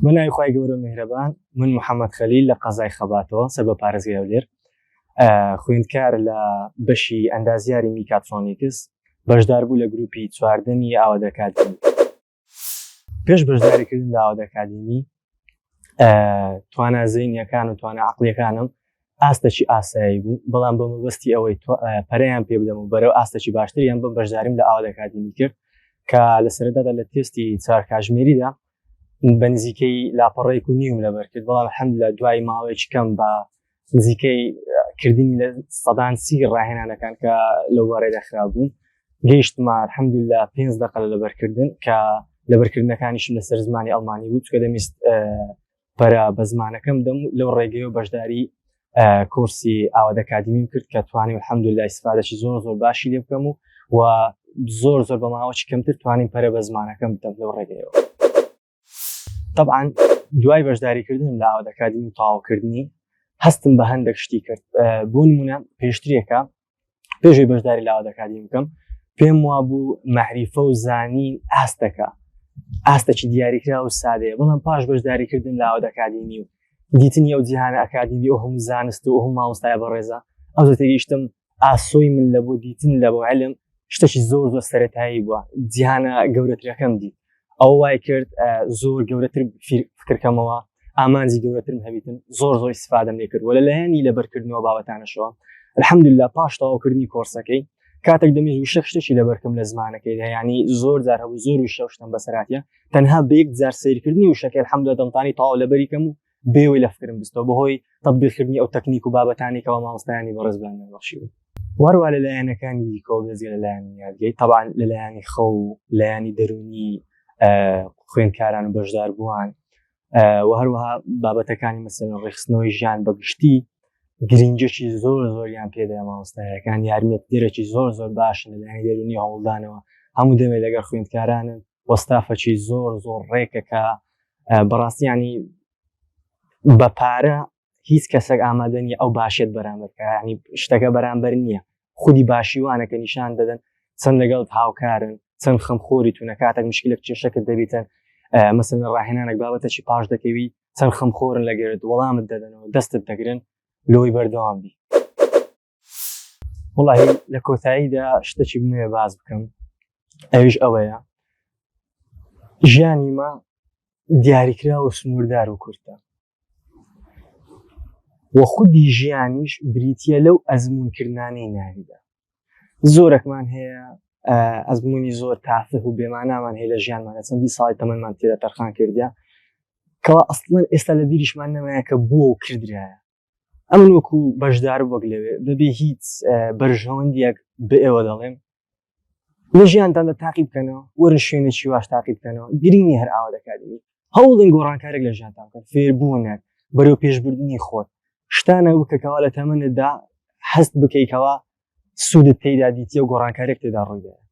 بەناوی خوای گەورە مێهرەبان من محەممەد خەلیل لە قەزای خەباتەوە سەر بە پارێزگای هەولێر خوێندکار لە بەشی ئەندازیاری میکاترۆنیکس بەشدار بوو لە گروپی چواردەمی ئاوادەکاتیمی. پێش بەشداریکردن لە ئاوادەکاتیمی توانە زەینیەکان و توانە عەقڵیەکانم ئاستەکی ئاسایی بوو، بەڵام بە مەبەستی ئەوەی پەرەیان پێ بدەم و بەرەو ئاستەکی باشتریان بە بەشداریم لە ئاوادەکاتیمی کرد کە لە سەرەتادا لە تێستی چوار کاتژمێریدا بە نزیکەی لاپەڕەیەک و نیوم لەبەر کرد، بەڵام الحەمدوللا دوای ماوەیەکی کەم بە نزیکەی کردنی لە سەدان 30 ڕاهێنانەکان کە لەو بارەیدا خراپ بووم گەیشتمە الحەمدوللا 5 دقە لە لەبەرکردن کە لەبەرکردنەکانیشم لەسەر زمانی ئەڵمانی بوو چکە دەمیست پەرە بە زمانەکەم دەم لەو ڕێگەیەوە بەشداری کورسی ئاوادەکاتیمیم کرد کە توانیم الحەمدوللا ئیسفادەی زۆر باشی لێ بکەم و زۆر بە ماوەیەکی کەمتر توانیم پەرە بە زمانەکەم بدەم لەو ڕێگەیەوە. طبعا دوای بەشداریکردنم لە ئاوادەکاتیمی تەواوکردنی هەستم بە هەندێک شتی کرد. بۆ نمونە پێشترێکە پێشەوەی بەشداری لە ئاوادەکاتیمی بکەم پێم وا بوو مەعریفە و زانین ئاستێکی دیاریکرا و سادەیە، بەڵام پاش بەشداریکردن لە ئاوادەکاتیمی و دیتنی ئەو جیهانە ئەکادیمی و هەموو زانست و هەموو مامۆستایە بەڕێزە ئەو تێگەیشتم ئاسۆی من لە بۆ دیتن لە بۆ عیلم شتێکی زۆر سەرەتایی بووە، جیهانە گەورەترەکەم دیت، ئەو وای کرد زۆر گەورەتر فکرکەمەوە، ئامانجی گەورەترم هەبیتن، زۆر ئیسفادەم لێ کرد و لەلایەنی لەبەرکردنەوە بابەتانەشەوە الحەمدوللا پاش تەواوکردنی کۆرسەکەی کاتێک دەمێژ شتێکی لەبەرکەم لە زمانەکەیدا، یعنی زۆر جار هەبوو زۆر شتم بەسەراتیە تەنها بە یەک جار سیرکردنی وشەکەی الحەمدوللا دەمتانی تەواو لەبەریکەم و بێوەی لە فکرم بستەوە بەهۆی تەطبیقکردنی ئەو تەکنیک و بابەتانی کەەوە مامۆستایانی بەڕێزبان بەخشی بوو. وەروە لەلایەنەکانی دیکەوە بێزگە لەلایەنی یادگەی طبعا لەلایەنی خەو و لایەنی دەرونی خوێندکاران و بەشدار بووان و هەروەها بابەتەکانی مەسەلەن ڕێخستنەوەی ژیان بەگشتی گرنگێکی زۆریان پێدای مامۆستایەکان یارمەتیدەرێکی زۆر باشن لەلایەنی دەرونی هەوڵدانەوە هەموو دەمێت لەگەڵ خوێندکارانن وەستافەکی زۆر ڕێکە کە بەڕاستی ینی بە پارە هیچ کەسێک ئامادە نیە ئەو باشێت بەرامبەرکە، ینی شتەکە بەرامبەر نییە، خودی باشیوانە کە نیشان دەدەن چەند لەگەڵ هاوکارن چەند خەمخۆری تونە کاتێک مشکلێک کێشەکەت دەبیتن مەسەلەن ڕاهێنانێک بابەتێکی پاش دەکەوی چەند خەمخۆرن لەگەرت وەڵامت دەدەنەوە دەستت دەگرن لۆی بەردەوام بی. وەڵاهی لە کۆتاییدا شتێکی بنوێ باز بکەم ئەویش ئەوەیە ژیانی ما دیاریکرا و سنووردار و کورتە و خودی ژیانیش بریتە لەو ئەزمونکردانەی ناویدا. زۆرێکمان هەیە ئەزمموی زۆر تافه و بێمانامان هەیە لە ژیانمانە چەندی ساڵی تەمەنمان تێدا تەرخان کردیا کەوا ئەسڵەن ئێستا لە بیریشمان نەمایە کە بووە و کردرایە. ئەمن وەکو بەشدار وەک لەوێ بەبێ هیچ بەرژەوەندیەک بە ئێوە دەڵێم لە ژیانتاندا تاقی بکەنەوە، وەرن شوێنێکی واش تاقی بکەنەوە، گرنگی هەر ئاوادەکاتیمی هەوڵن گۆڕانکارێک لە ژیانتان بکەن، فێربوونێک بەرەو پێشبردننی خۆت شتانە بکەکەوە لە تەمەنتدا هەست بکەیتەوە سوودت تێیدا دیتە و گۆڕانکارێک تێدا ڕوویدایە.